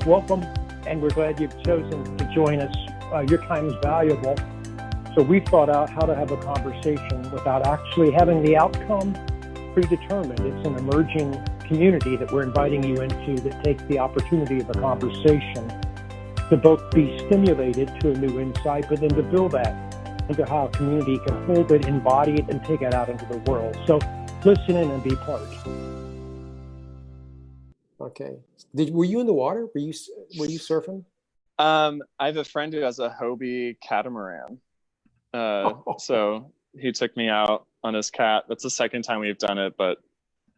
welcome, and we're glad you've chosen to join us. Your time is valuable. So we've thought out how to have a conversation without actually having the outcome predetermined. It's an emerging community that we're inviting you into that takes the opportunity of a conversation to both be stimulated to a new insight, but then to build that into how a community can hold it, embody it, and take it out into the world. So listen in and be part. Okay. Were you in the water? Were you surfing? I have a friend who has a Hobie catamaran. So he took me out on his cat. That's the second time we've done it, but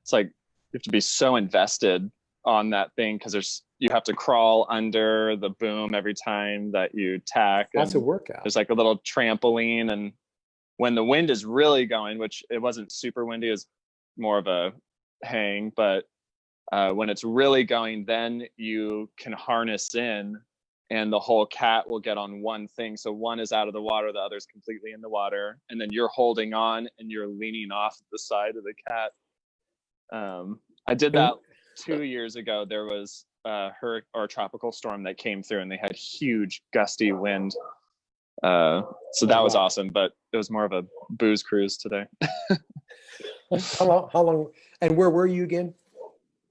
it's like you have to be so invested on that thing because you have to crawl under the boom every time that you tack. That's a workout. There's like a little trampoline, and when the wind is really going, which it wasn't super windy, it was more of a hang, but when it's really going, then you can harness in and the whole cat will get on one thing. So one is out of the water, the other's completely in the water. And then you're holding on and you're leaning off the side of the cat. I did that 2 years ago. There was a tropical storm that came through and they had huge gusty wind. So that was awesome, but it was more of a booze cruise today. How long? And where were you again?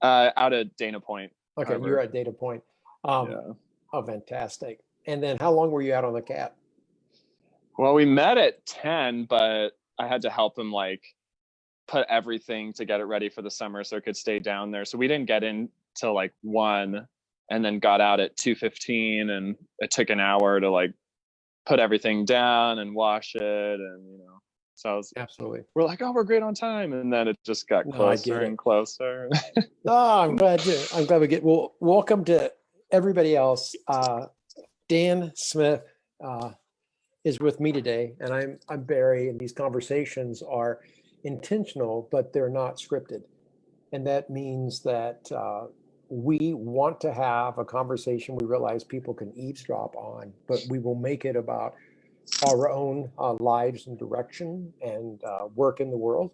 Out at Dana Point. Okay, Harbor. you're at Dana Point. Yeah. Oh, fantastic. And then how long were you out on the cat? Well, we met at 10, but I had to help him like put everything to get it ready for the summer so it could stay down there. So we didn't get in till like 1 and then got out at 2:15, and it took an hour to like put everything down and wash it, and so absolutely. We're like, oh, we're great on time, and then it just got closer and closer. I'm glad we get. Well, welcome to everybody else. Dan Smith is with me today, and I'm Barry, and these conversations are intentional, but they're not scripted, and that means that we want to have a conversation we realize people can eavesdrop on, but we will make it about our own lives and direction and work in the world.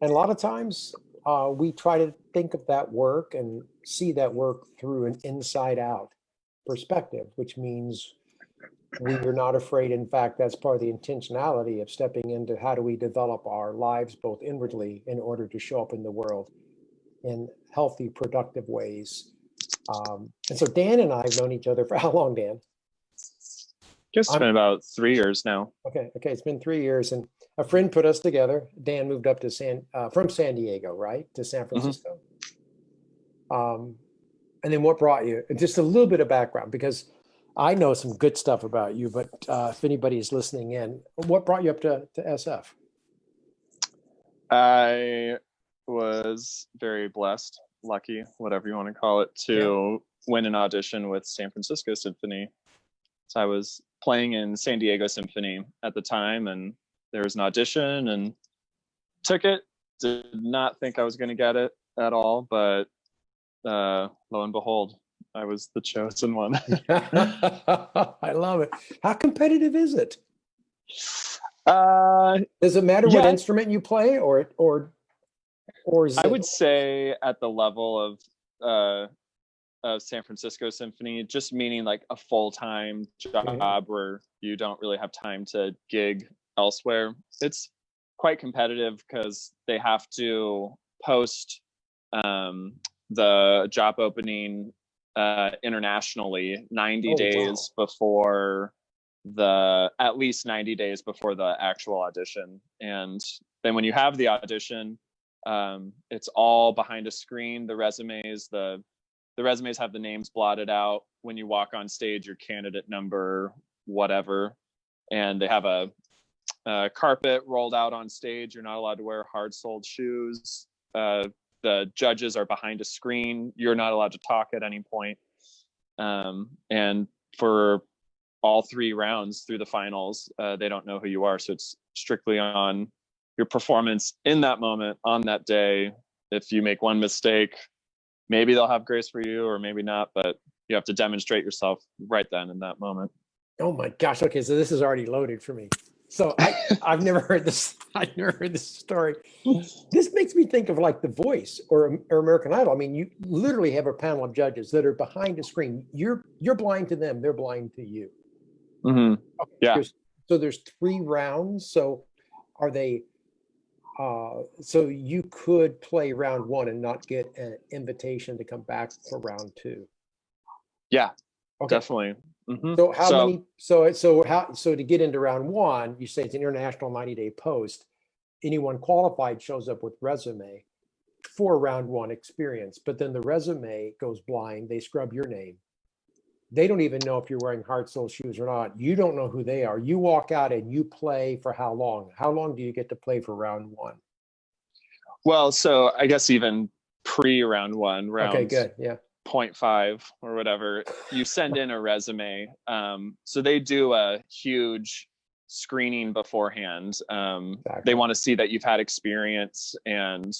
And a lot of times we try to think of that work and see that work through an inside out perspective, which means we are not afraid. In fact, that's part of the intentionality of stepping into how do we develop our lives both inwardly in order to show up in the world in healthy, productive ways. And so Dan and I have known each other for how long, Dan? It's been about 3 years now. Okay. It's been 3 years, and a friend put us together. Dan moved up to from San Diego, right, to San Francisco. Mm-hmm. And then what brought you? Just a little bit of background, because I know some good stuff about you, but if anybody's listening in, what brought you up to SF? I was very blessed, lucky, whatever you want to call it, to win an audition with San Francisco Symphony. So I was playing in San Diego Symphony at the time, and there was an audition, and took it. Did not think I was going to get it at all, but lo and behold, I was the chosen one. I love it. How competitive is it? Does it matter what instrument you play, or is I would say at the level of San Francisco Symphony, just meaning like a full-time job where you don't really have time to gig elsewhere. It's quite competitive because they have to post the job opening internationally 90 days before at least 90 days before the actual audition. And then when you have the audition, it's all behind a screen. The resumes have the names blotted out. When you walk on stage, your candidate number, whatever, and they have a carpet rolled out on stage. You're not allowed to wear hard-soled shoes. The judges are behind a screen. You're not allowed to talk at any point. And for all 3 rounds through the finals, they don't know who you are. So it's strictly on your performance in that moment, on that day. If you make one mistake, maybe they'll have grace for you or maybe not, but you have to demonstrate yourself right then in that moment. Oh my gosh. Okay. So this is already loaded for me. So I've never heard this. I've never heard this story. This makes me think of like The Voice or American Idol. I mean, you literally have a panel of judges that are behind a screen. You're blind to them. They're blind to you. Mm-hmm. Yeah. So there's 3 rounds. So are they? So you could play round 1 and not get an invitation to come back for round 2. Yeah. Okay. Definitely. Mm-hmm. So how many? So to get into round 1, you say it's an international 90-day post. Anyone qualified shows up with resume for round 1 experience, but then the resume goes blind. They scrub your name. They don't even know if you're wearing hard sole shoes or not. You don't know who they are. You walk out and you play for how long? How long do you get to play for round 1? Well, so I guess even pre-round 1, round Okay, good. Yeah. 0.5 or whatever, you send in a resume. So they do a huge screening beforehand. Exactly. They want to see that you've had experience and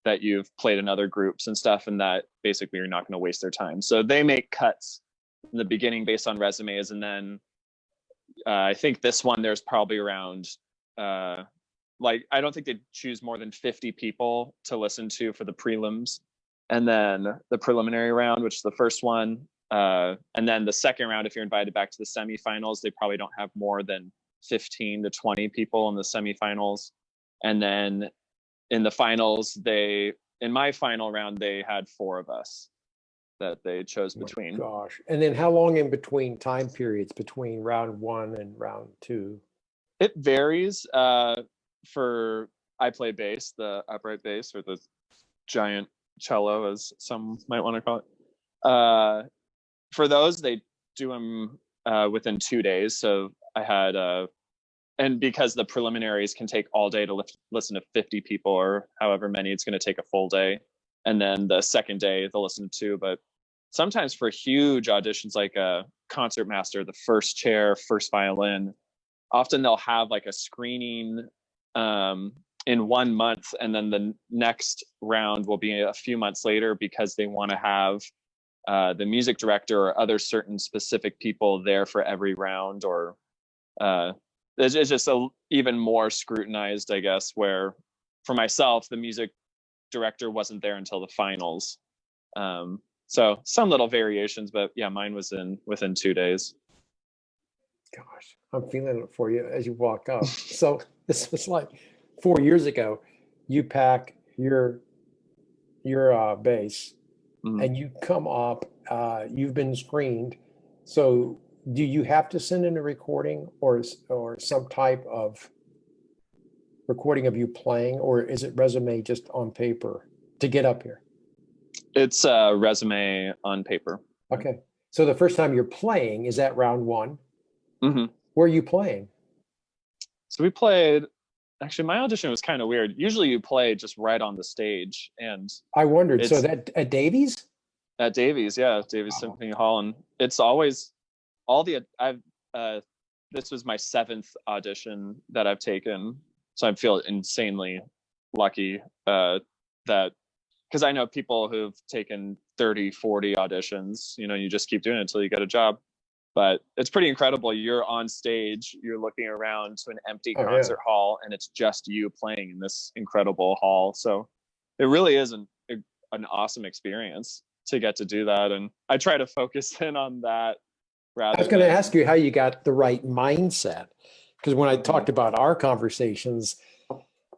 that you've played in other groups and stuff, and that basically you're not going to waste their time. So they make cuts in the beginning based on resumes, and then I think this one there's probably around like I don't think they choose more than 50 people to listen to for the prelims, and then the preliminary round, which is the first one, and then the second round, if you're invited back to the semifinals, they probably don't have more than 15 to 20 people in the semifinals, and then in the finals, in my final round, they had 4 of us that they chose between. Gosh. And then how long in between time periods between round 1 and round 2? It varies. I play bass, the upright bass, or the giant cello, as some might want to call it. For those, they do them within 2 days. So I had, and because the preliminaries can take all day to listen to 50 people or however many, it's going to take a full day. And then the second day they'll listen to 2. But sometimes for huge auditions, like a concertmaster, the first chair, first violin, often they'll have like a screening in 1 month, and then the next round will be a few months later because they want to have the music director or other certain specific people there for every round, or it's just even more scrutinized, I guess, where for myself, the music director wasn't there until the finals. So some little variations, but yeah, mine was within 2 days. Gosh, I'm feeling it for you as you walk up. So this was like 4 years ago. You pack your bass and you come up. You've been screened. So do you have to send in a recording or some type of recording of you playing, or is it resume just on paper to get up here? It's a resume on paper. Okay. So the first time you're playing is at round 1. Mm-hmm. Where are you playing? So we played, actually my audition was kind of weird. Usually you play just right on the stage, and I wondered, so that at Davies? At Davies, yeah, Davies Symphony Hall. And it's always this was my 7th audition that I've taken. So I feel insanely lucky that, because I know people who've taken 30, 40 auditions, you just keep doing it until you get a job. But it's pretty incredible. You're on stage, you're looking around to an empty concert hall, and it's just you playing in this incredible hall. So it really is an awesome experience to get to do that. And I try to focus in on that. I was going to ask you how you got the right mindset, because when I talked about our conversations,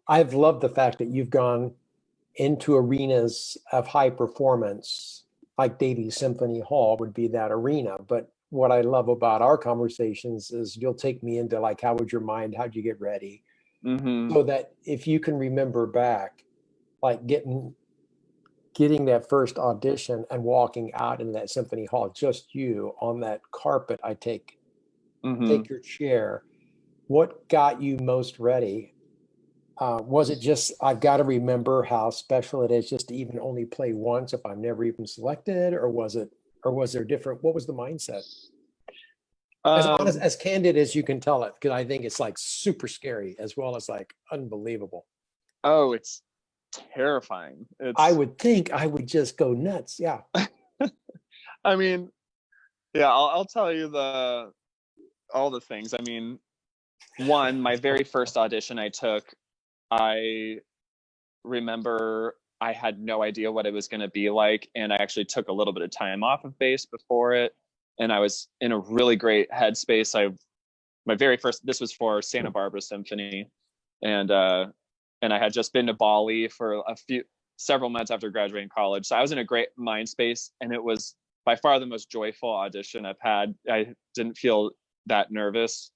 I've loved the fact that you've gone into arenas of high performance, like Davies Symphony Hall would be that arena. But what I love about our conversations is you'll take me into like, how was your mind? How'd you get ready? Mm-hmm. So that if you can remember back, like getting that first audition and walking out in that symphony hall, just you on that carpet, take your chair. What got you most ready? Was it just, I've got to remember how special it is just to even only play once if I'm never even selected, or was there different, what was the mindset? As honest, as candid as you can tell it, because I think it's like super scary as well as like unbelievable. Oh, it's terrifying. I would think I would just go nuts. Yeah. I mean, yeah, I'll tell you all the things. I mean, one, my very first audition I took, I remember I had no idea what it was going to be like, and I actually took a little bit of time off of bass before it, and I was in a really great headspace. My very first, this was for Santa Barbara Symphony, and I had just been to Bali for several months after graduating college, so I was in a great mind space, and it was by far the most joyful audition I've had. I didn't feel that nervous,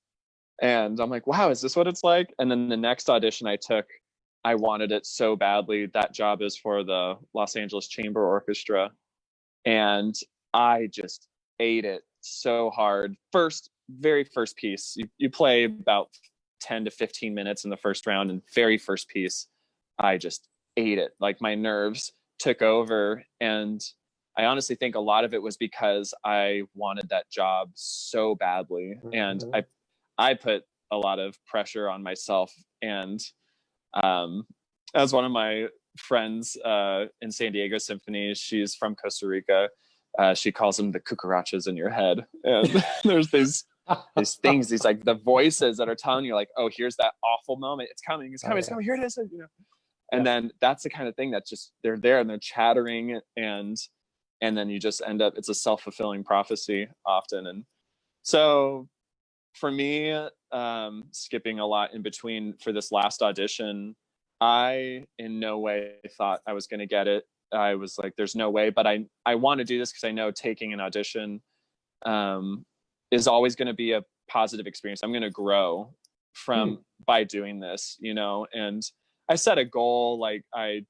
and I'm like, wow, is this what it's like? And then the next audition I took, I wanted it so badly. That job is for the Los Angeles Chamber Orchestra, and I just ate it so hard. Very first piece, you play about 10 to 15 minutes in the first round, and very first piece, I just ate it. Like, my nerves took over, and I honestly think a lot of it was because I wanted that job so badly, and I put a lot of pressure on myself. And as one of my friends in San Diego Symphony, she's from Costa Rica, she calls them the cucarachas in your head, and there's these things, these like the voices that are telling you, like, oh, here's that awful moment, it's coming, it's coming, it's coming, here it is, you know. And then that's the kind of thing that just, they're there and they're chattering, and then you just end up, it's a self-fulfilling prophecy often. And so for me, skipping a lot in between for this last audition, I in no way thought I was going to get it. I was like, there's no way, but I want to do this because I know taking an audition is always going to be a positive experience. I'm going to grow by doing this, you know. And I set a goal, like I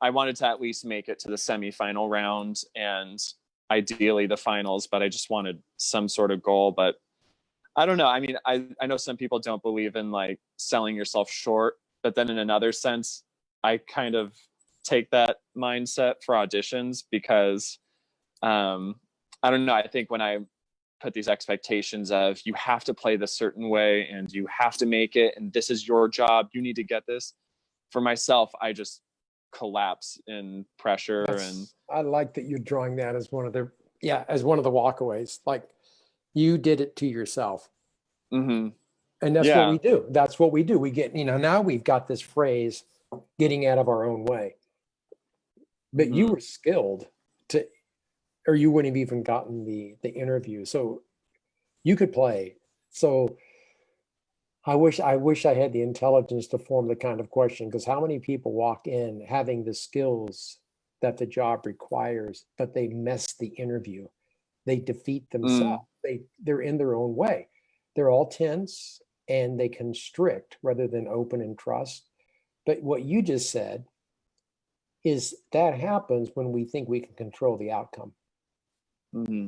wanted to at least make it to the semifinal round and ideally the finals, but I just wanted some sort of goal. But I don't know. I mean, I know some people don't believe in like selling yourself short, but then in another sense, I kind of take that mindset for auditions because I don't know. I think when I put these expectations of you have to play this certain way and you have to make it, and this is your job, you need to get this. For myself, I just collapse in pressure. And I like that you're drawing that as one of the walkaways. Like, you did it to yourself. Mm-hmm. And that's what we do. That's what we do. We get, you know, now we've got this phrase, getting out of our own way. But you were skilled or you wouldn't have even gotten the interview. So you could play. So I wish I had the intelligence to form the kind of question, because how many people walk in having the skills that the job requires, but they mess the interview. They defeat themselves. They're in their own way. They're all tense and they constrict rather than open and trust. But what you just said is that happens when we think we can control the outcome. Mm-hmm.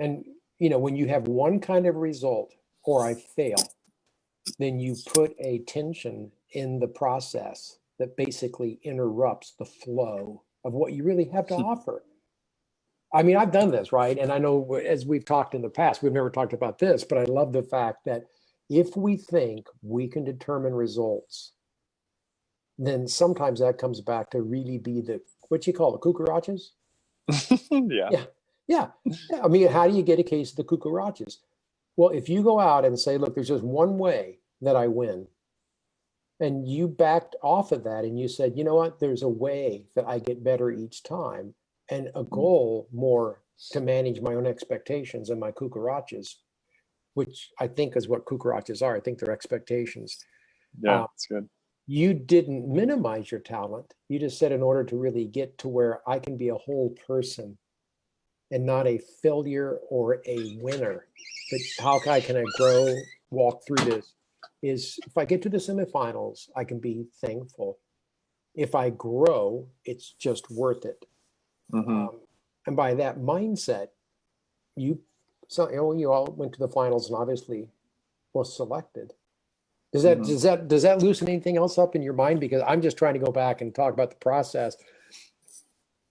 And, you know, when you have one kind of result, or I fail, then you put a tension in the process that basically interrupts the flow of what you really have to offer. I mean, I've done this, right? And I know, as we've talked in the past, we've never talked about this, but I love the fact that if we think we can determine results, then sometimes that comes back to really be what you call the cucarachas? Yeah. I mean, how do you get a case of the cucarachas? Well, if you go out and say, look, there's just one way that I win, and you backed off of that and you said, you know what, there's a way that I get better each time, and a goal more to manage my own expectations and my cucarachas, which I think is what cucarachas are. I think they're expectations. Yeah, that's good. You didn't minimize your talent. You just said, in order to really get to where I can be a whole person and not a failure or a winner, but how can I grow, walk through this, is if I get to the semifinals, I can be thankful. If I grow, it's just worth it. And by that mindset, you all went to the finals and obviously was selected. Does that loosen anything else up in your mind? Because I'm just trying to go back and talk about the process.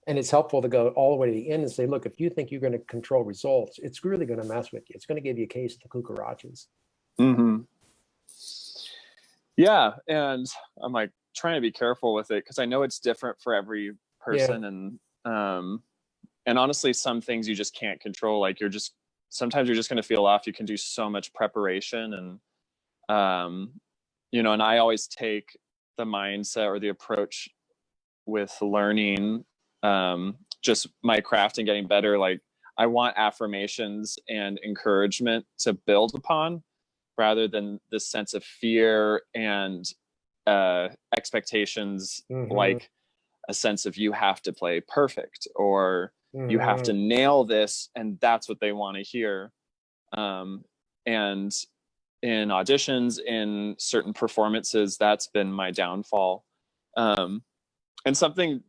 And it's helpful to go all the way to the end and say, look, if you think you're going to control results, it's really going to mess with you. It's going to give you a case of the cucarachas. Yeah. And I'm like trying to be careful with it because I know it's different for every person. And honestly, some things you just can't control. Like, you're just sometimes you're just going to feel off. You can do so much preparation, and you know, and I always take the mindset or the approach with learning just my craft and getting better. Like, I want affirmations and encouragement to build upon, rather than this sense of fear and expectations, like a sense of you have to play perfect, or you have to nail this, and that's what they want to hear. And in auditions, in certain performances, that's been my downfall. And something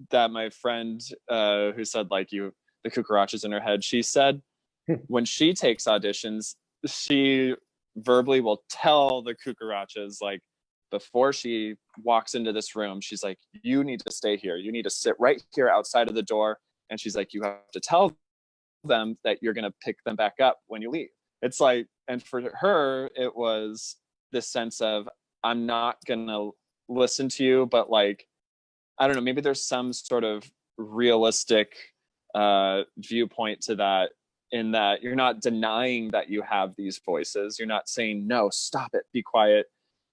that my friend who said, like, the cucarachas in her head, she said when she takes auditions, she verbally will tell the cucarachas, like, before she walks into this room, she's like, you need to stay here. You need to sit right here outside of the door. And she's like, you have to tell them that you're going to pick them back up when you leave. It's like, and for her, it was this sense of, I'm not going to listen to you, but, like, I don't know, maybe there's some sort of realistic viewpoint to that, in that you're not denying that you have these voices. You're not saying, no, stop it, be quiet.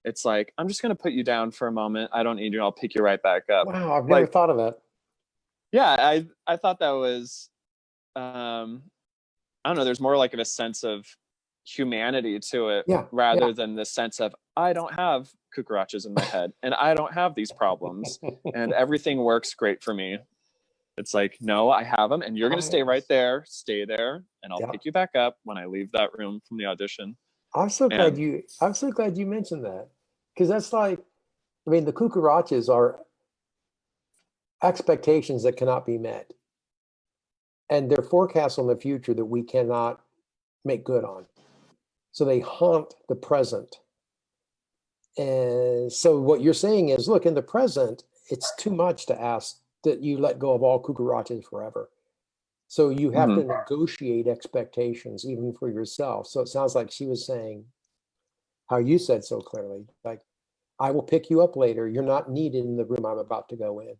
It's like, I'm just going to put you down for a moment. I don't need you. I'll pick you right back up. Wow, I've never thought of that. Yeah, I thought that was, I don't know, there's more like of a sense of humanity to it, rather than the sense of, I don't have cucarachas in my head, and I don't have these problems, and everything works great for me. It's like, no, I have them, and you're going to stay right there, stay there, and I'll pick you back up when I leave that room from the audition. I'm so glad you mentioned that, because that's like, I mean, the cucarachas are expectations that cannot be met, and they're forecasts on the future that we cannot make good on. So they haunt the present. And so what you're saying is, look, in the present, it's too much to ask that you let go of all cucarachas forever. So you have to negotiate expectations even for yourself. So it sounds like she was saying, how you said so clearly, like, I will pick you up later. You're not needed in the room I'm about to go in.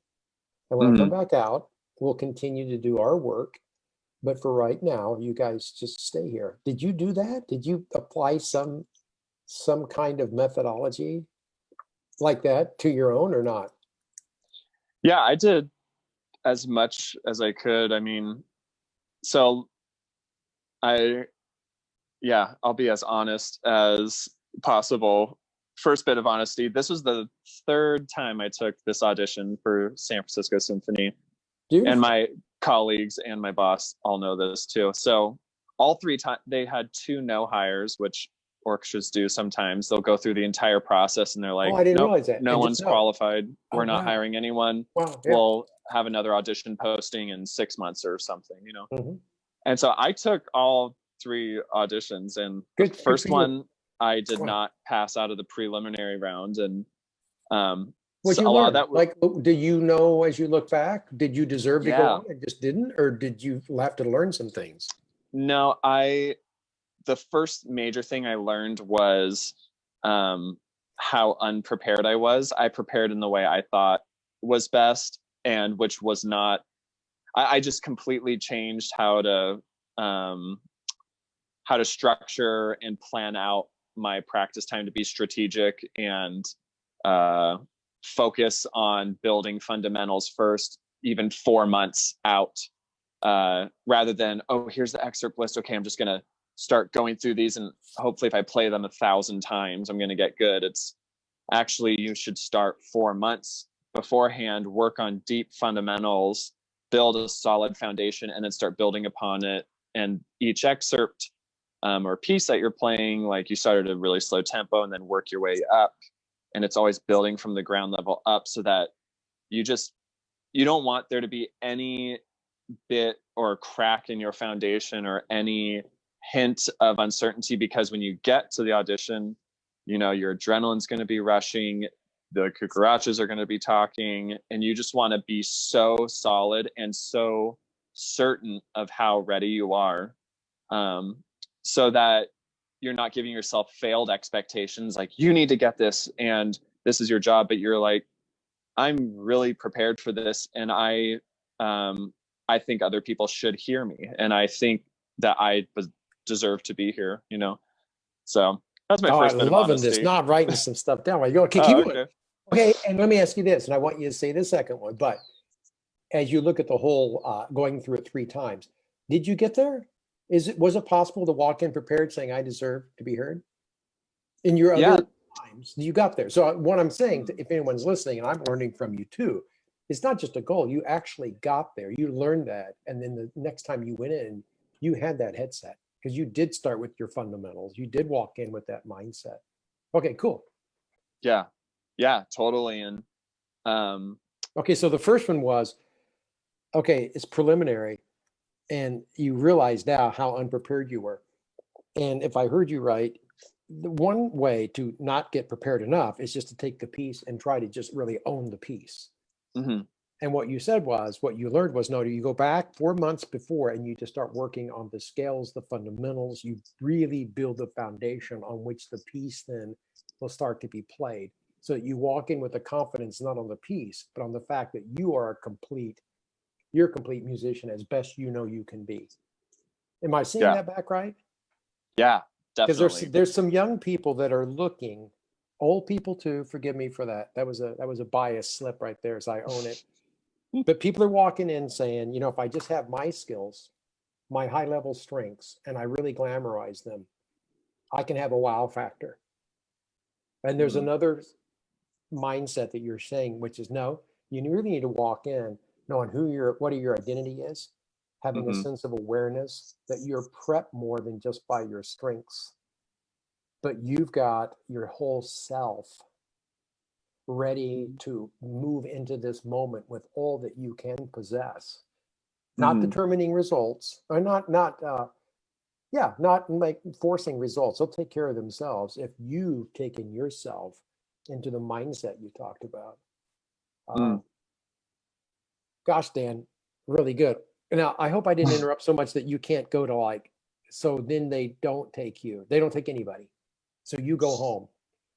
And when I come back out, we'll continue to do our work. But for right now, you guys just stay here. Did you do that? Did you apply some kind of methodology like that to your own, or not? Yeah, I did as much as I could. I mean, so I'll be as honest as possible. First bit of honesty, this was the third time I took this audition for San Francisco Symphony. And my colleagues and my boss all know this too. So all three times they had 2 no hires, which orchestras do sometimes. They'll go through the entire process and they're like, I didn't realize that. No one's qualified. We're not hiring anyone. We'll have another audition posting in 6 months or something, you know? And so I took all 3 auditions, and the first one I did not pass out of the preliminary round. And what so you a lot of learn? that, like, do you know, as you look back, did you deserve to go on and just didn't, or did you have to learn some things? No, the first major thing I learned was how unprepared I was. I prepared in the way I thought was best, and which was not. I just completely changed how to structure and plan out my practice time to be strategic and focus on building fundamentals first, even 4 months out, rather than, oh, here's the excerpt list. Okay, I'm just going to start going through these, and hopefully if I play them 1,000 times, I'm going to get good. It's actually, you should start 4 months beforehand, work on deep fundamentals, build a solid foundation, and then start building upon it. And each excerpt or piece that you're playing, like, you start at a really slow tempo and then work your way up. And it's always building from the ground level up, so that you don't want there to be any bit or crack in your foundation or any hint of uncertainty, because when you get to the audition, you know, your adrenaline's going to be rushing, the cucarachas are going to be talking, and you just want to be so solid and so certain of how ready you are, so that you're not giving yourself failed expectations, like, you need to get this and this is your job, but you're like, I'm really prepared for this, and I think other people should hear me, and I think that I deserve to be here, you know? So that's my Oh, first I'm bit of loving this. honesty. Not writing some stuff down. Right, go. Okay, keep Oh, going. okay. Okay, and let me ask you this, and I want you to say the second one. But as you look at the whole going through it 3 times, did you get there? Was it possible to walk in prepared, saying I deserve to be heard? In your Yeah. other times, you got there. So what I'm saying, if anyone's listening, and I'm learning from you too, it's not just a goal. You actually got there. You learned that, and then the next time you went in, you had that headset because you did start with your fundamentals. You did walk in with that mindset. Okay, cool. Yeah. Yeah, totally. And Okay, so the first one was, okay, it's preliminary, and you realize now how unprepared you were. And if I heard you right, the one way to not get prepared enough is just to take the piece and try to just really own the piece. mhm. And what you said was, what you learned was, no, you go back 4 months before and you just start working on the scales, the fundamentals. You really build the foundation on which the piece then will start to be played. So that you walk in with the confidence, not on the piece, but on the fact that you're a complete musician as best you know you can be. Am I seeing Yeah. that back right? Yeah, Because definitely. there's some young people that are looking, old people too, forgive me for that. That was a bias slip right there, so I own it. But people are walking in saying, you know, if I just have my skills, my high level strengths, and I really glamorize them, I can have a wow factor. And there's Mhm. another mindset that you're saying, which is no, you really need to walk in knowing what your identity is, having a Mhm. sense of awareness that you're prepped more than just by your strengths, but you've got your whole self ready to move into this moment with all that you can possess, not Mhm. determining results, or not like forcing results. They'll take care of themselves if you've taken yourself into the mindset you talked about. uh, Mm. Gosh, Dan, really good. Now I hope I didn't interrupt so much that you can't go to, like, so then they don't take anybody, so you go home.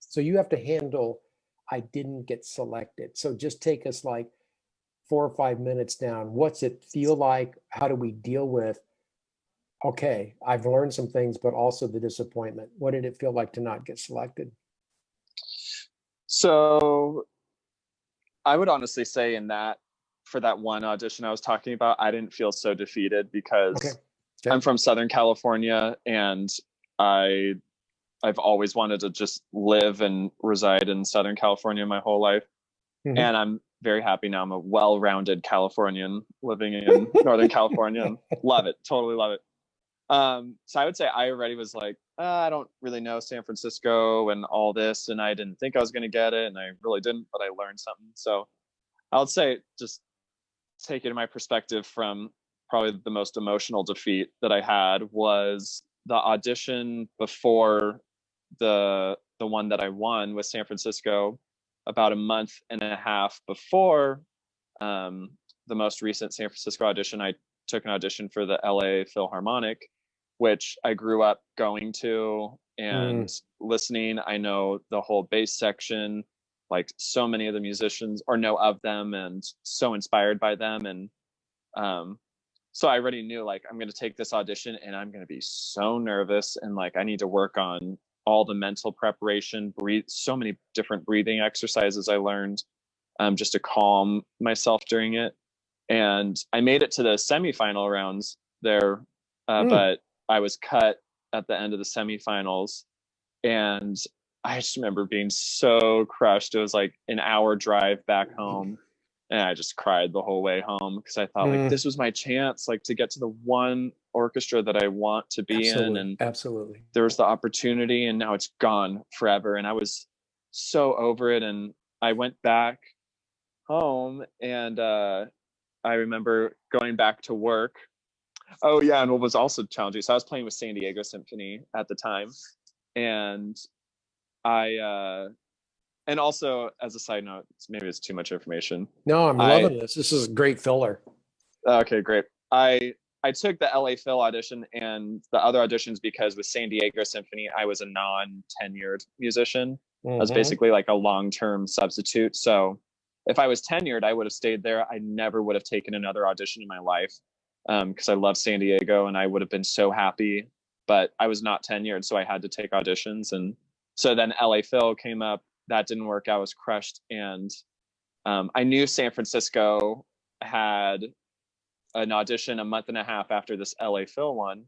So you have to handle, I didn't get selected. So just take us like 4 or 5 minutes down. What's it feel like? How do we deal with, okay, I've learned some things, but also the disappointment? What did it feel like to not get selected? So I would honestly say for that one audition I was talking about, I didn't feel so defeated Okay. because Okay. I'm from Southern California, and I I've always wanted to just live and reside in Southern California my whole life. Mhm. And I'm very happy now. I'm a well-rounded Californian living in Northern California and love it. Totally love it. So I would say I already was like, I don't really know San Francisco and all this, and I didn't think I was going to get it, and I really didn't, but I learned something. So I would say, just take it in my perspective, from probably the most emotional defeat that I had was the audition before the one that I won with San Francisco, about a month and a half before um, the most recent San Francisco audition. I took an audition for the LA Philharmonic, which I grew up going to and listening. I know the whole bass section, like so many of the musicians, or know of them, and so inspired by them. And um, so I already knew, like, I'm going to take this audition and I'm going to be so nervous, and like I need to work on all the mental preparation, breathe, so many different breathing exercises I learned just to calm myself during it. And I made it to the semifinal rounds there, but I was cut at the end of the semifinals. And I just remember being so crushed. It was like an hour drive back home, and I just cried the whole way home because I thought, like, this was my chance, like, to get to the one orchestra that I want to be in, and Absolutely. there was the opportunity, and now it's gone forever. And I was so over it. And I went back home, and I remember going back to work. Oh yeah, and what was also challenging, so I was playing with San Diego Symphony at the time, and I and also, as a side note, maybe it's too much information. No, I'm I loving this. This is a great filler. Okay, great. I took the LA Phil audition and the other auditions because with San Diego Symphony, I was a non-tenured musician. I was basically like a long-term substitute. So if I was tenured, I would have stayed there. I never would have taken another audition in my life because I love San Diego, and I would have been so happy but I was not tenured, so I had to take auditions. And so then LA Phil came up. That didn't work. I was crushed. And I knew San Francisco had an audition a month and a half after this LA Phil one,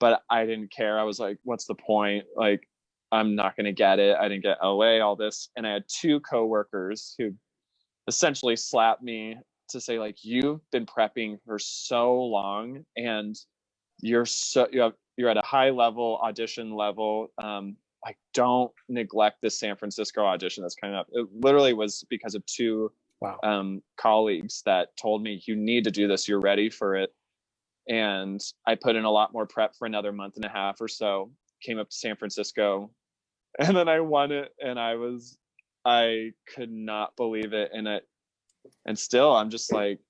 but I didn't care. I was like, what's the point? Like, I'm not going to get it. I didn't get LA, all this. And I had two coworkers who essentially slapped me to say, like, you've been prepping for so long and you're at a high level, audition level. Like, don't neglect this San Francisco audition that's coming up. It literally was because of two colleagues that told me, you need to do this. You're ready for it. And I put in a lot more prep for another month and a half or so, came up to San Francisco, and then I won it. And I could not believe it. And still, I'm just like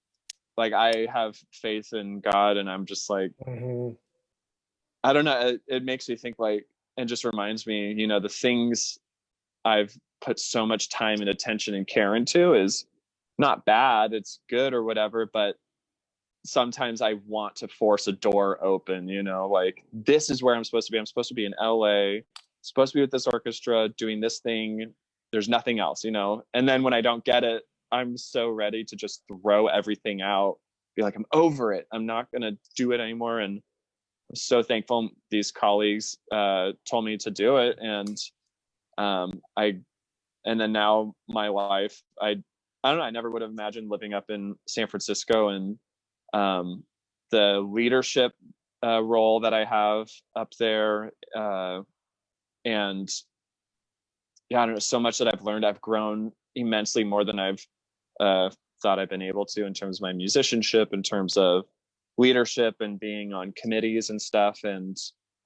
I have faith in God, and I'm just like, I don't know. It makes me think, like, and just reminds me, you know, the things I've put so much time and attention and care into is not bad. It's good or whatever, but sometimes I want to force a door open, you know, like, this is where I'm supposed to be. I'm supposed to be in LA, supposed to be with this orchestra doing this thing. There's nothing else, you know? And then when I don't get it, I'm so ready to just throw everything out, be like, I'm over it. I'm not going to do it anymore. And I'm so thankful these colleagues told me to do it. And and then now my life, I don't know, I never would have imagined living up in San Francisco, and the leadership role that I have up there. And yeah, I don't know, so much that I've learned. I've grown immensely more than I've thought I've been able to, in terms of my musicianship, in terms of leadership and being on committees and stuff. And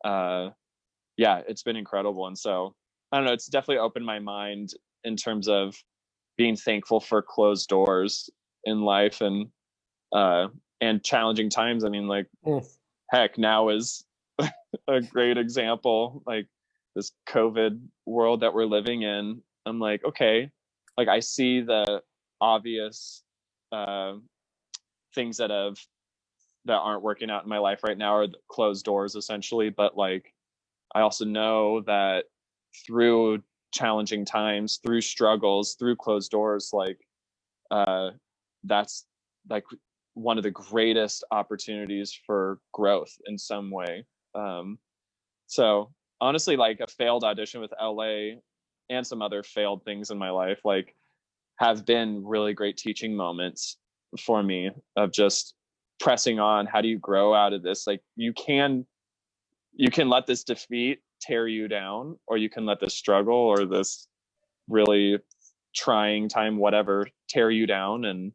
yeah, it's been incredible. And so I don't know, it's definitely opened my mind in terms of being thankful for closed doors in life and challenging times. I mean, like, heck, now is a great example, like this COVID world that we're living in. I'm like, okay, like, I see the obvious things that aren't working out in my life right now are the closed doors, essentially. But like, I also know that through challenging times, through struggles, through closed doors, like that's like one of the greatest opportunities for growth in some way. So honestly, like, a failed audition with LA and some other failed things in my life, like, have been really great teaching moments for me of just pressing on. How do you grow out of this? Like, you can let this defeat tear you down, or you can let this struggle or this really trying time, whatever, tear you down,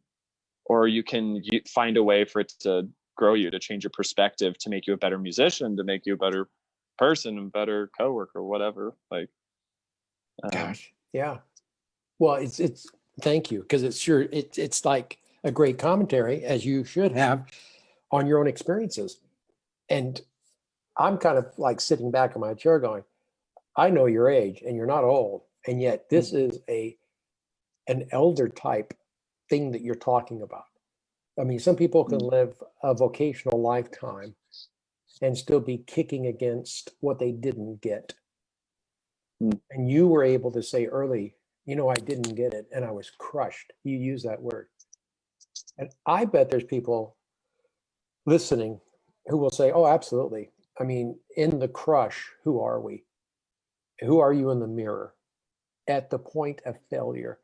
or you can find a way for it to grow you, to change your perspective, to make you a better musician, to make you a better person and better coworker, whatever. Like, gosh, yeah. Well, it's thank you, because it's like a great commentary, as you should have, on your own experiences. And I'm kind of like sitting back in my chair going, I know your age and you're not old, and yet this is an elder type thing that you're talking about. I mean, some people can live a vocational lifetime and still be kicking against what they didn't get. And you were able to say early, you know, I didn't get it and I was crushed. You use that word. And I bet there's people listening who will say, oh, absolutely. I mean, in the crush, who are we? Who are you in the mirror at the point of failure?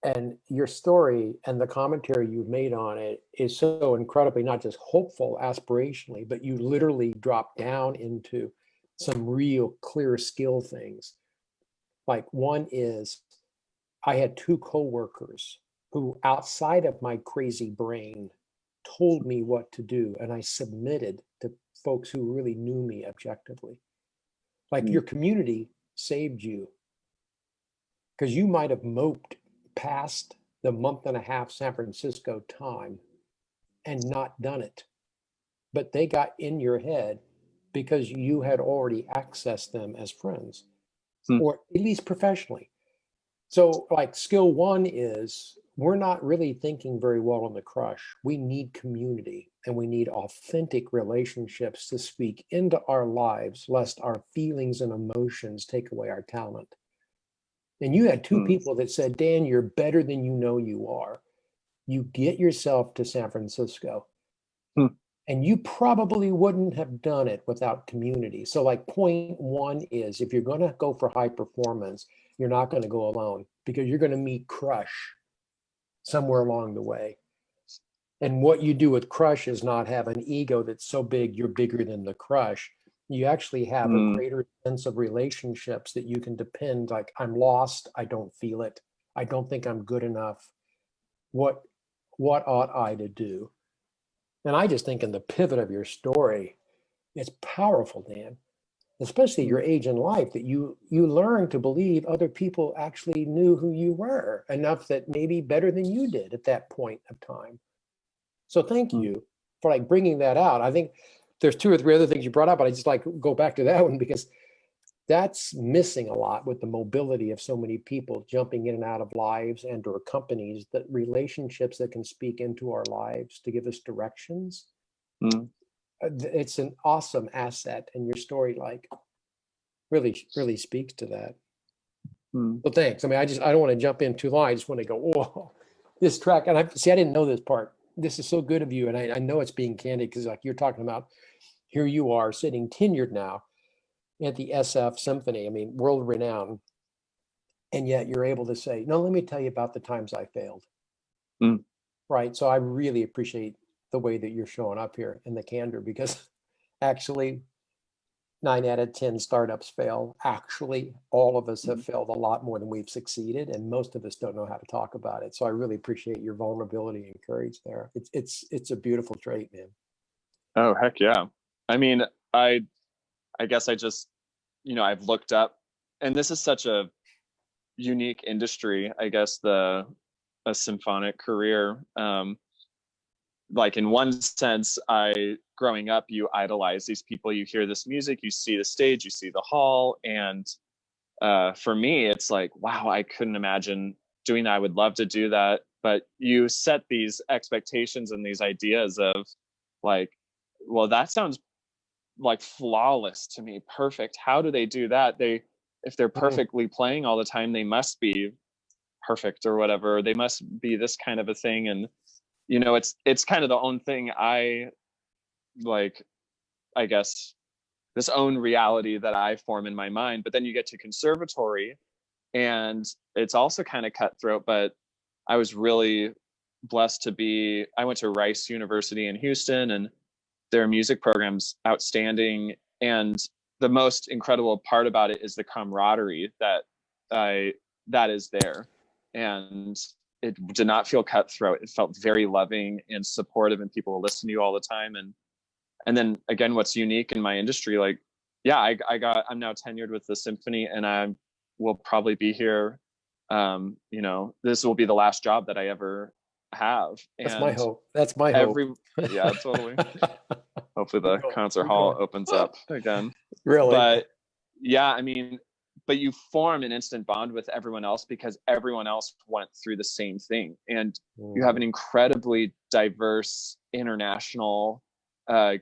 And your story and the commentary you've made on it is so incredibly not just hopeful aspirationally, but you literally drop down into some real clear skill things. Like, one is, I had two coworkers who, outside of my crazy brain, told me what to do, and I submitted to folks who really knew me objectively. Like, your community saved you, because you might have moped past the month and a half San Francisco time and not done it, but they got in your head because you had already accessed them as friends, or at least professionally. So, like, skill one is, we're not really thinking very well on the crush. We need community, and we need authentic relationships to speak into our lives, lest our feelings and emotions take away our talent. And you had two people that said, Dan, you're better than you know you are. You get yourself to San Francisco. And you probably wouldn't have done it without community. So like point one is, if you're going to go for high performance, you're not going to go alone, because you're going to meet crush somewhere along the way. And what you do with crush is not have an ego that's so big you're bigger than the crush. You actually have a greater sense of relationships that you can depend, like, I'm lost, I don't feel it, I don't think I'm good enough. What ought I to do? And I just think in the pivot of your story, it's powerful, Dan, especially your age in life, that you learn to believe other people actually knew who you were enough, that maybe better than you did at that point of time. So thank you for like bringing that out. I think there's two or three other things you brought up, but I just like go back to that one, because that's missing a lot with the mobility of so many people jumping in and out of lives and or companies, that relationships that can speak into our lives to give us directions. It's an awesome asset, and your story like really speaks to that. Well, thanks. I mean, I don't want to jump in too long. I just want to go, whoa, this track. And I didn't know this part. This is so good of you. And I know it's being candid, because like you're talking about, here you are sitting tenured now at the SF Symphony, I mean, world renowned. And yet you're able to say, no, let me tell you about the times I failed. Right. So I really appreciate the way that you're showing up here and the candor, because actually 9 out of 10 startups fail. Actually, all of us have failed a lot more than we've succeeded, and most of us don't know how to talk about it. So I really appreciate your vulnerability and courage there. It's a beautiful trait, man. Oh, heck yeah. I mean, I guess I just, I've looked up, and this is such a unique industry, I guess, a symphonic career. Like in one sense, growing up, you idolize these people, you hear this music, you see the stage, you see the hall. And for me, it's like, wow, I couldn't imagine doing that. I would love to do that. But you set these expectations and these ideas of like, well, that sounds like flawless to me, perfect. How do they do that? If they're perfectly playing all the time, they must be perfect or whatever. They must be this kind of a thing. And it's kind of the own thing I like, I guess, this own reality that I form in my mind. But then you get to conservatory, and it's also kind of cutthroat. But I was really blessed to I went to Rice University in Houston, and their music program's outstanding. And the most incredible part about it is the camaraderie that is there. And it did not feel cutthroat. It felt very loving and supportive, and people will listen to you all the time. And then again, what's unique in my industry, like, yeah, I'm now tenured with the Symphony, and I will probably be here. This will be the last job that I ever have. That's my hope. That's my hope. Yeah, totally. Hopefully the concert hall opens up again. Really? But yeah, I mean, but you form an instant bond with everyone else, because everyone else went through the same thing. And you have an incredibly diverse international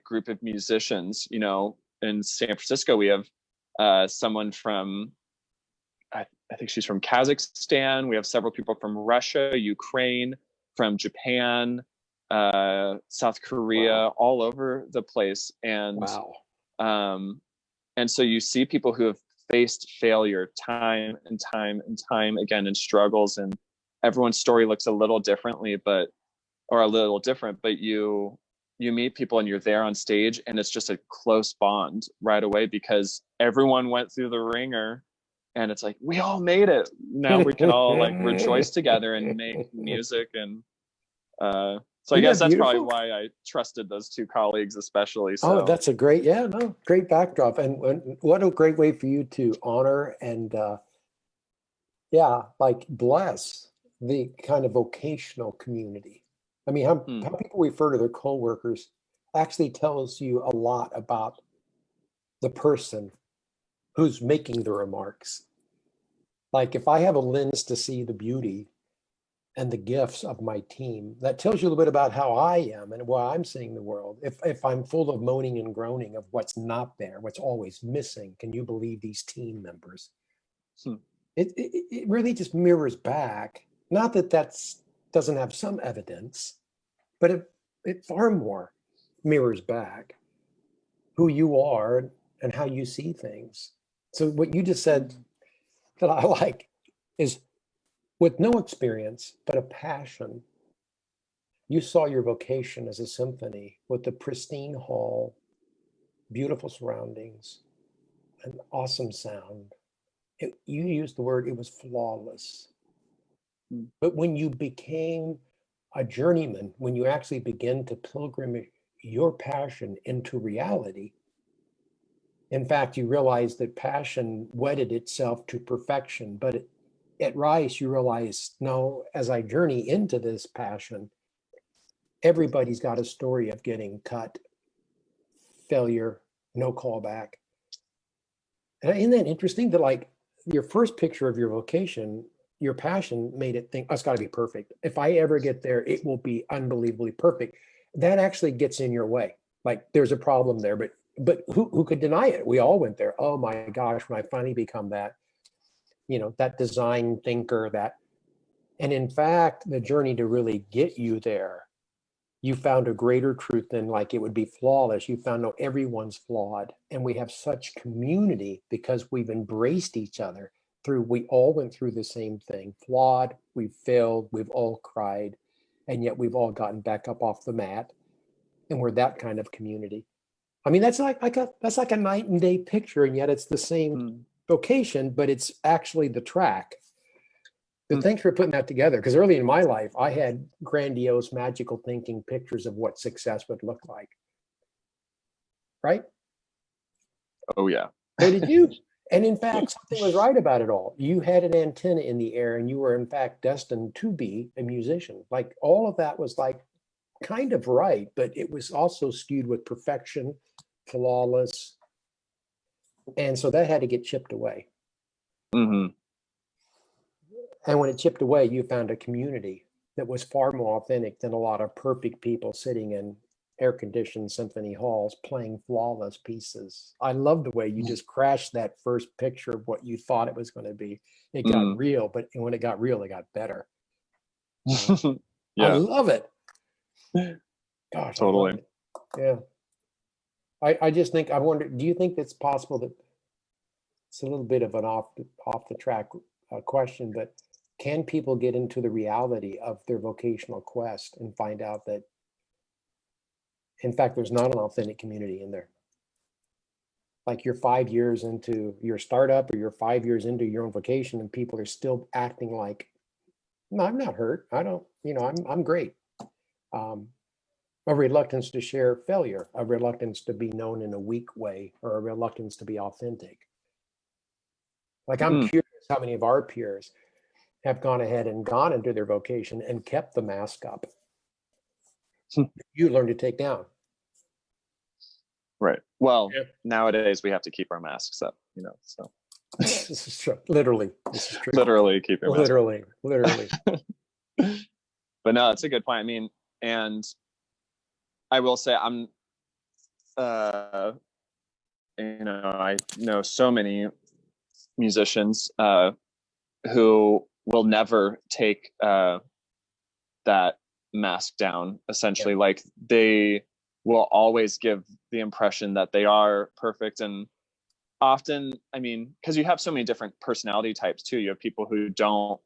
group of musicians. In San Francisco, we have someone from, I think she's from Kazakhstan. We have several people from Russia, Ukraine, from Japan, South Korea, all over the place. And and so you see people who have faced failure time and time and time again, and struggles, and everyone's story looks a little different, but you meet people and you're there on stage, and it's just a close bond right away, because everyone went through the ringer, and it's like, we all made it. Now we can all like rejoice together and make music. And so I guess that's probably why I trusted those two colleagues especially. So. Oh, that's a great backdrop. And what a great way for you to honor and bless the kind of vocational community. I mean, how people refer to their coworkers actually tells you a lot about the person who's making the remarks. Like, if I have a lens to see the beauty, and the gifts of my team. That tells you a little bit about how I am and why I'm seeing the world. If I'm full of moaning and groaning of what's not there, what's always missing, can you believe these team members? It really just mirrors back. Not that doesn't have some evidence, but it far more mirrors back who you are and how you see things. So what you just said that I like is, with no experience, but a passion, you saw your vocation as a symphony with the pristine hall, beautiful surroundings, an awesome sound. You used the word, it was flawless. But when you became a journeyman, when you actually begin to pilgrim your passion into reality, in fact, you realize that passion wedded itself to perfection. But at Rice, you realize, no, as I journey into this passion, everybody's got a story of getting cut, failure, no callback. And isn't that interesting that, like, your first picture of your vocation, your passion made it think, oh, it's got to be perfect. If I ever get there, it will be unbelievably perfect. That actually gets in your way. Like, there's a problem there, but who could deny it? We all went there. Oh my gosh, when I finally become that, that design thinker, and in fact, the journey to really get you there, you found a greater truth than like it would be flawless. You found, no, everyone's flawed. And we have such community because we've embraced each other we all went through the same thing. Flawed, we've failed, we've all cried, and yet we've all gotten back up off the mat. And we're that kind of community. I mean, that's like a night and day picture, and yet it's the same vocation, but it's actually the track. But thanks for putting that together, because early in my life, I had grandiose, magical thinking pictures of what success would look like. Right? Oh, yeah. So did you. And in fact, something was right about it all. You had an antenna in the air, and you were in fact destined to be a musician. Like, all of that was like kind of right, but it was also skewed with perfection, flawless. And so that had to get chipped away. Mm-hmm. And when it chipped away, you found a community that was far more authentic than a lot of perfect people sitting in air-conditioned symphony halls playing flawless pieces. I love the way you just crashed that first picture of what you thought it was going to be. It got real, but when it got real, it got better. Yeah. I love it. Gosh, totally. Yeah. I just think, I wonder, do you think it's possible that it's a little bit of an off the track question, but can people get into the reality of their vocational quest and find out that, in fact, there's not an authentic community in there? Like, you're 5 years into your startup, or you're 5 years into your own vocation, and people are still acting like, no, I'm not hurt. I don't, I'm great. A reluctance to share failure, a reluctance to be known in a weak way, or a reluctance to be authentic. Like, I'm curious how many of our peers have gone ahead and gone into their vocation and kept the mask up. You learn to take down. Right. Well, nowadays we have to keep our masks up, so. This is true. Literally. This is true. Literally keep your mask up. Literally. But no, it's a good point. I mean, and I will say I know so many musicians who will never take that mask down, essentially. Like, they will always give the impression that they are perfect. And often, I mean, because you have so many different personality types too. You have people who don't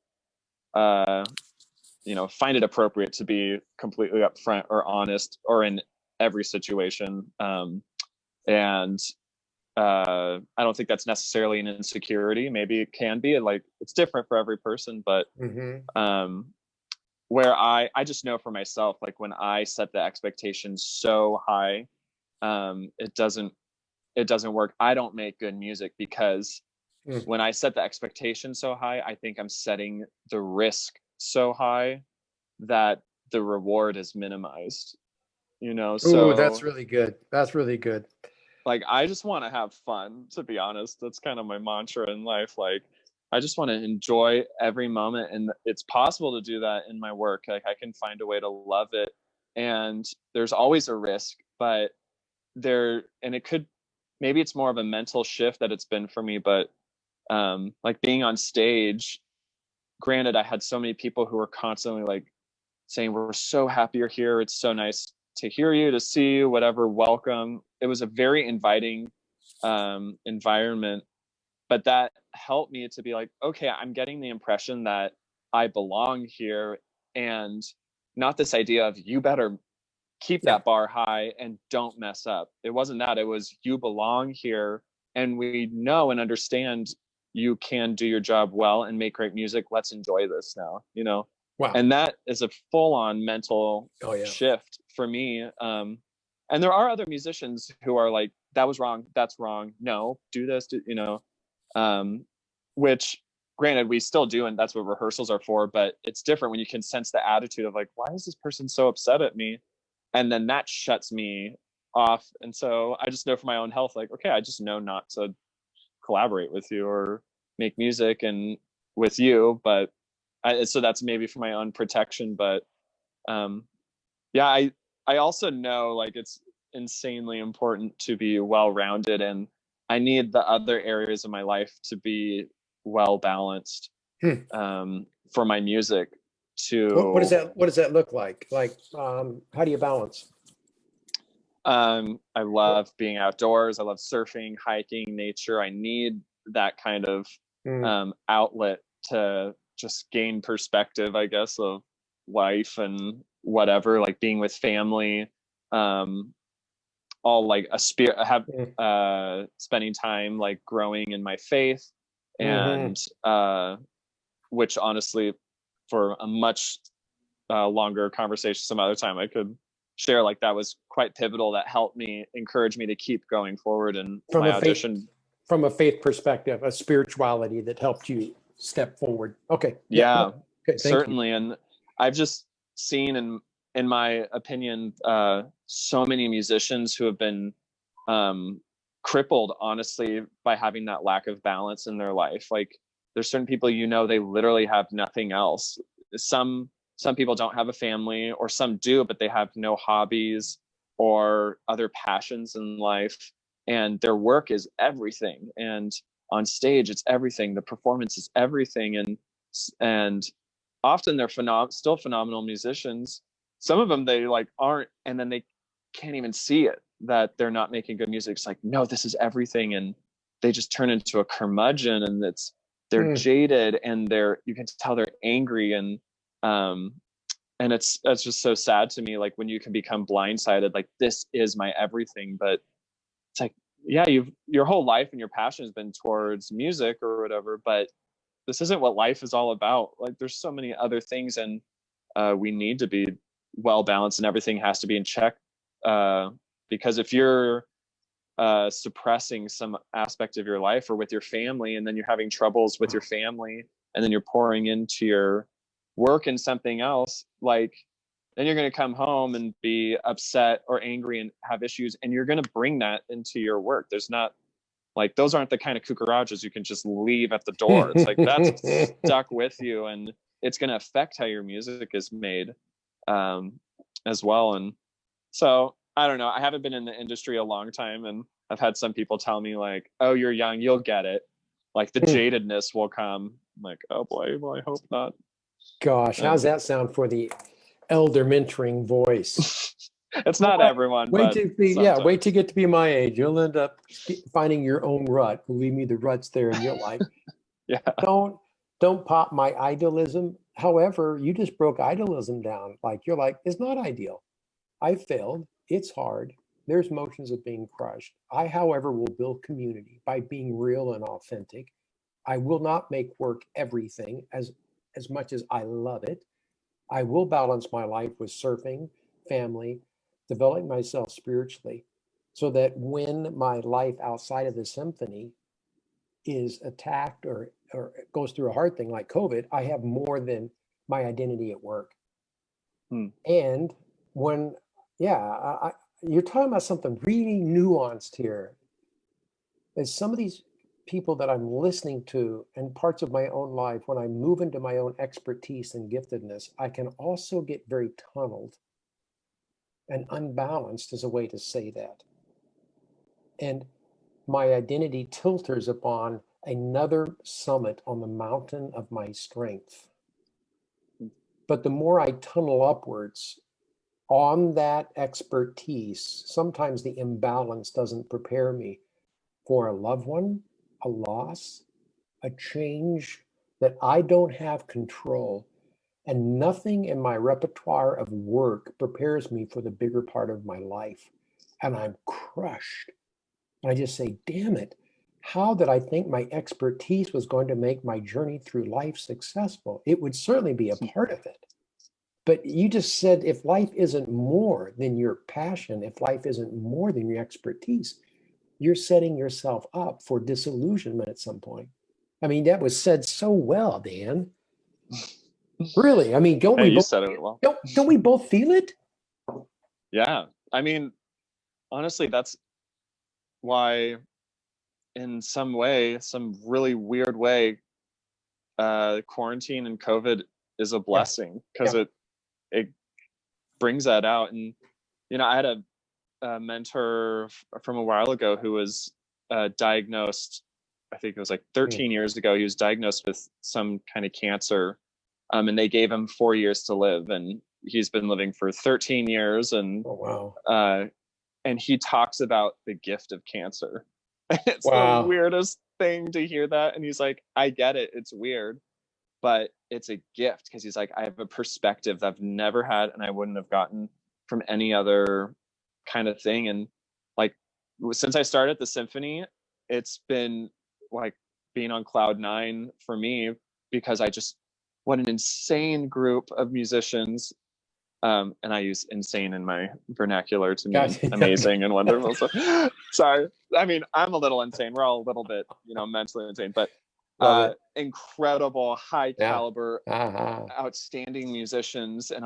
find it appropriate to be completely upfront or honest or in every situation. And I don't think that's necessarily an insecurity. Maybe it can be, like, it's different for every person, but where I just know for myself, like, when I set the expectations so high, it doesn't work. I don't make good music because when I set the expectation so high, I think I'm setting the risk so high that the reward is minimized, so. Ooh, that's really good. That's really good. Like, I just want to have fun, to be honest. That's kind of my mantra in life. Like, I just want to enjoy every moment, and it's possible to do that in my work. Like I can find a way to love it, and there's always a risk, but and it could, maybe it's more of a mental shift that it's been for me, but like being on stage, granted, I had so many people who were constantly like saying, we're so happy you're here. It's so nice to hear you, to see you, whatever, welcome. It was a very inviting environment, but that helped me to be like, okay, I'm getting the impression that I belong here, and not this idea of you better keep that bar high and don't mess up. It wasn't that. It was, you belong here, and we know and understand you can do your job well and make great music. Let's enjoy this now, you know? Wow. And that is a full-on mental shift for me. And there are other musicians who are like, that was wrong, that's wrong, no, do this, you know, which granted we still do, and that's what rehearsals are for, but it's different when you can sense the attitude of like, why is this person so upset at me? And then that shuts me off. And so I just know for my own health, like, okay, I just know not to collaborate with you or make music and with you. But so that's maybe for my own protection. But I also know like it's insanely important to be well-rounded, and I need the other areas of my life to be well balanced for my music. What does that look like? Like, how do you balance? I love being outdoors. I love surfing, hiking, nature. I need that kind of outlet to just gain perspective, I guess, of life and whatever, like being with family, all like a spirit, spending time like growing in my faith, and which honestly, for a much longer conversation some other time, I could share, like that was quite pivotal. That helped me, encourage me to keep going forward in my audition. From a faith perspective, a spirituality that helped you step forward. Okay. Yeah, okay, certainly. And I've just seen, in my opinion, so many musicians who have been crippled, honestly, by having that lack of balance in their life. Like there's certain people, you know, they literally have nothing else. Some people don't have a family, or some do, but they have no hobbies or other passions in life, and their work is everything, and on stage it's everything, the performance is everything, and often they're still phenomenal musicians. Some of them they like aren't, and then they can't even see it, that they're not making good music. It's like, no, this is everything, and they just turn into a curmudgeon, and they're jaded, and you can tell they're angry, and that's just so sad to me. Like when you can become blindsided, like this is my everything, but it's like, yeah, your whole life and your passion has been towards music or whatever, but this isn't what life is all about. Like there's so many other things, and we need to be well balanced, and everything has to be in check, because if you're suppressing some aspect of your life or with your family, and then you're having troubles with your family, and then you're pouring into your work and something else, like then you're going to come home and be upset or angry and have issues, and you're going to bring that into your work. There's not, like, those aren't the kind of cucarachas you can just leave at the door. It's like that's stuck with you, and it's going to affect how your music is made as well. And so I don't know, I haven't been in the industry a long time, and I've had some people tell me like, oh, you're young, you'll get it, like the jadedness will come. I'm like, oh boy, well, I hope not. Gosh, how's that sound for the elder mentoring voice? It's not everyone. Wait to get to be my age. You'll end up finding your own rut. Believe me, the rut's there in your life. Yeah. Don't pop my idealism. However, you just broke idealism down. Like you're like, it's not ideal. I failed. It's hard. There's motions of being crushed. I, however, will build community by being real and authentic. I will not make work everything as much as I love it. I will balance my life with surfing, family, developing myself spiritually, so that when my life outside of the symphony is attacked or goes through a hard thing like COVID, I have more than my identity at work. And when, you're talking about something really nuanced here. Is some of these people that I'm listening to and parts of my own life, when I move into my own expertise and giftedness, I can also get very tunneled and unbalanced, is a way to say that. And my identity tilters upon another summit on the mountain of my strength. But the more I tunnel upwards on that expertise, sometimes the imbalance doesn't prepare me for a loved one, a loss, a change that I don't have control. And nothing in my repertoire of work prepares me for the bigger part of my life. And I'm crushed. And I just say, damn it, how did I think my expertise was going to make my journey through life successful? It would certainly be a part of it. But you just said, if life isn't more than your passion, if life isn't more than your expertise, you're setting yourself up for disillusionment at some point. I mean, that was said so well, Dan. Really? I mean, don't Hey, we you both, said it well. don't we both feel it? Yeah. I mean, honestly, that's why in some way, some really weird way, quarantine and COVID is a blessing, because it brings that out. And, you know, I had a mentor from a while ago who was diagnosed, I think it was like 13 years ago. He was diagnosed with some kind of cancer, and they gave him 4 years to live, and he's been living for 13 years. And Oh, wow. And he talks about the gift of cancer. It's Wow. the weirdest thing to hear that. And he's like, I get it, it's weird, but it's a gift, because he's like, I have a perspective that I've never had and I wouldn't have gotten from any other kind of thing. And like, since I started the Symphony, it's been like being on cloud nine for me, because what an insane group of musicians. And I use insane in my vernacular to mean amazing and wonderful. So, sorry. I mean, I'm a little insane. We're all a little bit, mentally insane, but incredible, high caliber, outstanding musicians. And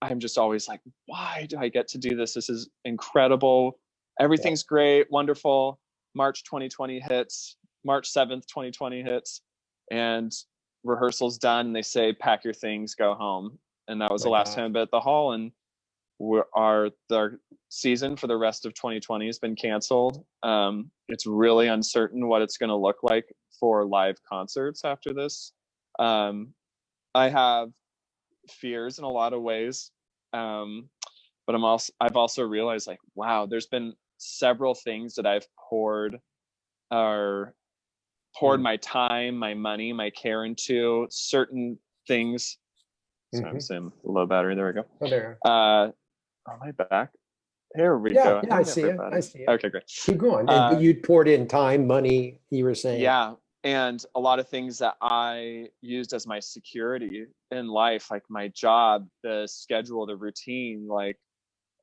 I'm just always like, why do I get to do this? This is incredible. Everything's great, wonderful. March 2020 hits, March 7th, 2020 hits, and rehearsal's done. And they say, pack your things, go home. And that was the last time I've been at the hall. And our season for the rest of 2020 has been canceled. It's really uncertain what it's going to look like for live concerts after this. I have fears in a lot of ways, but I've also realized, like, wow, there's been several things that I've poured my time, my money, my care into certain things. So I'm saying low battery. There we go. Oh, there. On my back. Here we go. Yeah, I see it. I see it. Okay, great. Keep going. But you poured in time, money, you were saying. Yeah. And a lot of things that I used as my security in life, like my job, the schedule, the routine, like,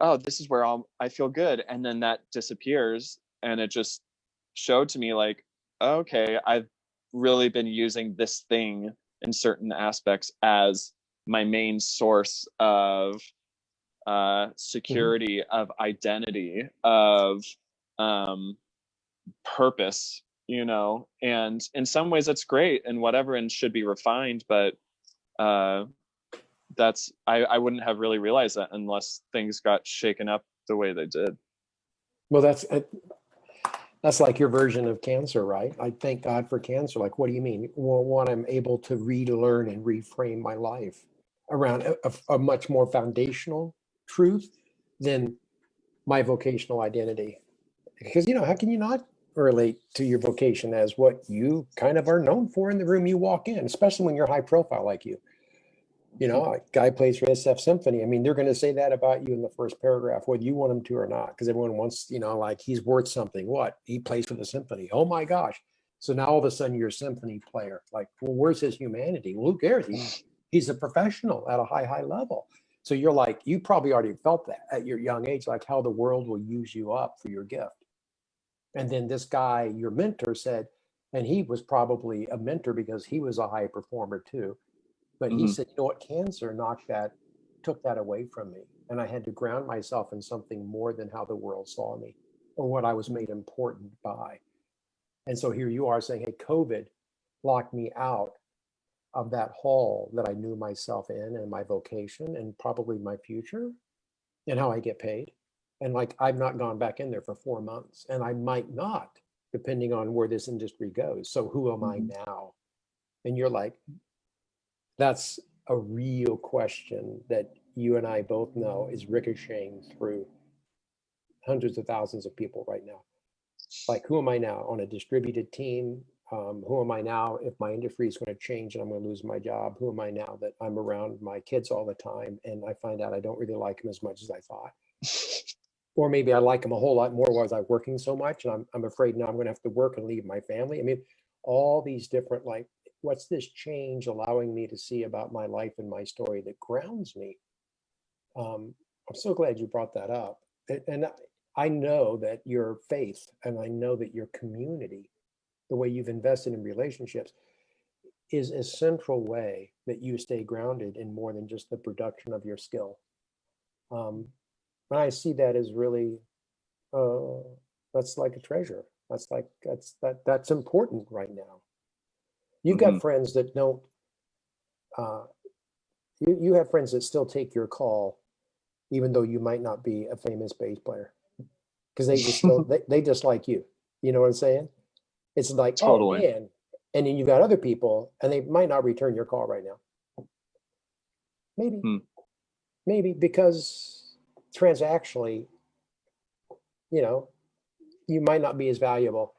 oh, this is where I feel good. And then that disappears. And it just showed to me, like, okay, I've really been using this thing in certain aspects as my main source of security, of identity, of purpose, and in some ways that's great and whatever, and should be refined, but I wouldn't have really realized that unless things got shaken up the way they did. Well, that's like your version of cancer, right? I thank God for cancer. Like, what do you mean? Well, one, I'm able to relearn and reframe my life around a much more foundational truth than my vocational identity. Because, how can you not relate to your vocation as what you kind of are known for in the room you walk in, especially when you're high profile like you? A guy plays for SF Symphony. I mean, they're going to say that about you in the first paragraph, whether you want them to or not, because everyone wants, like, he's worth something. What? He plays for the symphony. Oh my gosh. So now all of a sudden you're a symphony player. Like, well, where's his humanity? Well, who cares? He's a professional at a high level. So you're like, you probably already felt that at your young age, like how the world will use you up for your gift. And then this guy, your mentor, said, and he was probably a mentor because he was a high performer too. But he said, cancer took that away from me. And I had to ground myself in something more than how the world saw me or what I was made important by. And so here you are saying, hey, COVID locked me out of that hall that I knew myself in and my vocation and probably my future and how I get paid. And like, I've not gone back in there for 4 months, and I might not, depending on where this industry goes. So who am I now? And you're like, that's a real question that you and I both know is ricocheting through hundreds of thousands of people right now. Like, who am I now on a distributed team? Who am I now if my industry is going to change and I'm going to lose my job? Who am I now that I'm around my kids all the time and I find out I don't really like them as much as I thought? Or maybe I like them a whole lot more while I was working so much, and I'm afraid now I'm going to have to work and leave my family. I mean, all these different, like, what's this change allowing me to see about my life and my story that grounds me? I'm so glad you brought that up. And I know that your faith, and I know that your community, the way you've invested in relationships, is a central way that you stay grounded in more than just the production of your skill. And I see that as really, that's like a treasure. That's important right now. You've got friends that don't, you have friends that still take your call, even though you might not be a famous bass player, because they just still, they just like you. You know what I'm saying? It's like, Totally. oh man. And then you've got other people and they might not return your call right now. Maybe because transactionally, you know, you might not be as valuable.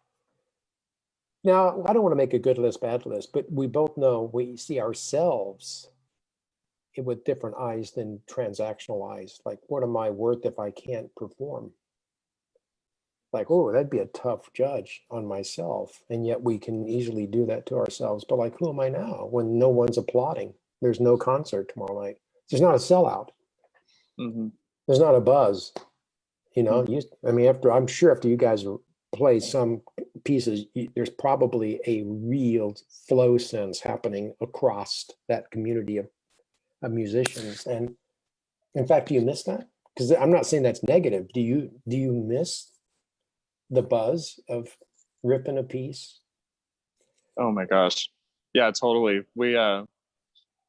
Now, I don't want to make a good list, bad list, but we both know we see ourselves with different eyes than transactional eyes. Like, what am I worth if I can't perform? Like, oh, that'd be a tough judge on myself. And yet we can easily do that to ourselves. But like, who am I now when no one's applauding? There's no concert tomorrow night. There's not a sellout. There's not a buzz. You know, I mean, I'm sure after you guys play some pieces, there's probably a real flow sense happening across that community of musicians. And in fact, do you miss that? Because I'm not saying that's negative. Do you miss the buzz of ripping a piece? Oh my gosh. Yeah, totally.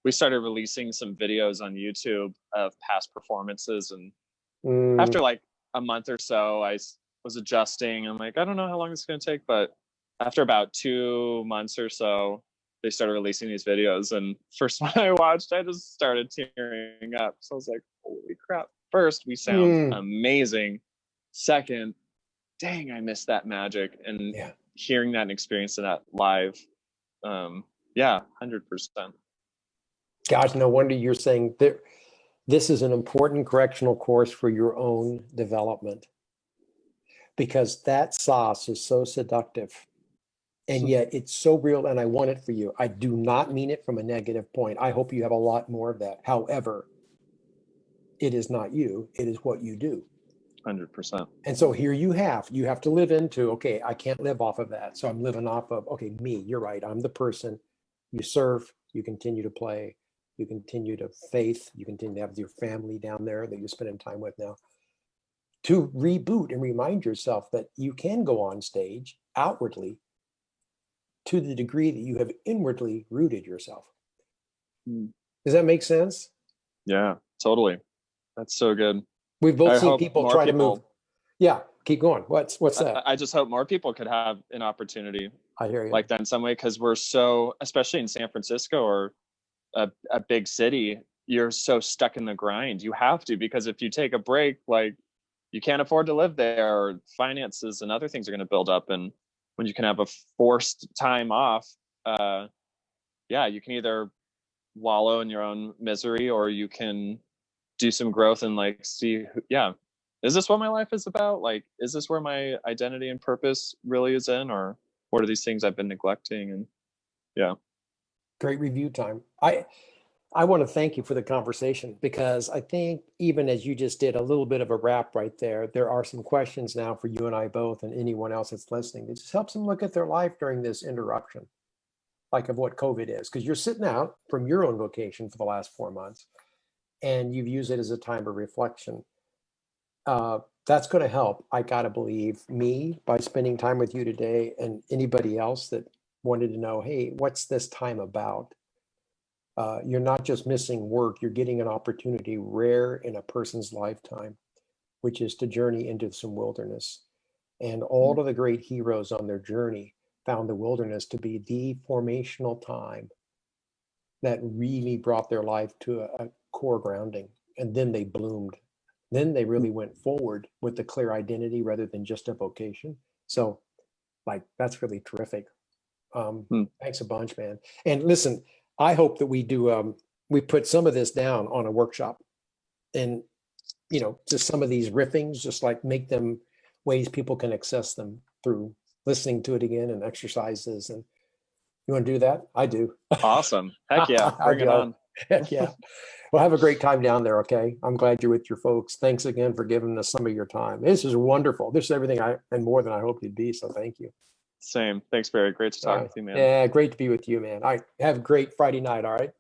We started releasing some videos on YouTube of past performances, and after like a month or so, I was adjusting. I'm like, I don't know how long it's going to take, but after about 2 months or so, they started releasing these videos, and first one I watched, I just started tearing up. So I was like, holy crap. First, we sound amazing. Second, dang, I missed that magic. And hearing that and experiencing that live, 100%. Gosh, no wonder you're saying that this is an important correctional course for your own development, because that sauce is so seductive and yet it's so real, and I want it for you. I do not mean it from a negative point. I hope you have a lot more of that. However, it is not you, it is what you do. 100%. And so here you have to live into, okay, I can't live off of that. So I'm living off of, okay, me, you're right. I'm the person. You serve, you continue to play, you continue to faith, you continue to have your family down there that you're spending time with now, to reboot and remind yourself that you can go on stage outwardly to the degree that you have inwardly rooted yourself. Does that make sense? Yeah, totally. That's so good. We've both seen people try to move. Yeah, keep going. What's that? I just hope more people could have an opportunity I hear you. like that in some way, because we're so, especially in San Francisco or a big city, you're so stuck in the grind. You have to, because if you take a break, like, you can't afford to live there, or finances and other things are going to build up. And when you can have a forced time off, you can either wallow in your own misery, or you can do some growth and like see, is this what my life is about? Like, is this where my identity and purpose really is in, or what are these things I've been neglecting? And great review time. I want to thank you for the conversation, because I think even as you just did a little bit of a wrap right there, there are some questions now for you and I both, and anyone else that's listening, that just helps them look at their life during this interruption, like of what COVID is, because you're sitting out from your own vocation for the last 4 months, and you've used it as a time of reflection. that's going to help, I got to believe, me by spending time with you today, and anybody else that wanted to know, hey, what's this time about? You're not just missing work, you're getting an opportunity rare in a person's lifetime, which is to journey into some wilderness. And all of the great heroes on their journey found the wilderness to be the formational time that really brought their life to a core grounding. And then they bloomed. Then they really went forward with the clear identity rather than just a vocation. So like, that's really terrific. Thanks a bunch, man. And listen, I hope that we do, we put some of this down on a workshop, and, you know, just some of these riffings, just like make them ways people can access them through listening to it again and exercises. And you want to do that? I do. Awesome. Heck yeah. Bring it on. Heck yeah. Well, have a great time down there. Okay. I'm glad you're with your folks. Thanks again for giving us some of your time. This is wonderful. This is everything and more than I hoped it'd be. So thank you. Same. Thanks, Barry. Great to talk with you, man. Yeah. Great to be with you, man. All right. Have a great Friday night. All right.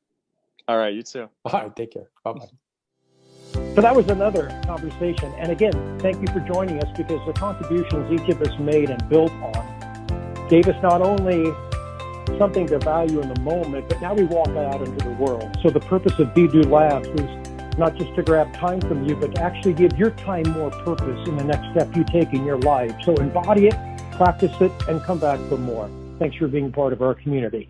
All right. You too. All right. Take care. Bye-bye. So that was another conversation. And again, thank you for joining us, because the contributions each of us made and built on gave us not only something to value in the moment, but now we walk out into the world. So the purpose of Be Do Labs is not just to grab time from you, but to actually give your time more purpose in the next step you take in your life. So embody it, practice it, and come back for more. Thanks for being part of our community.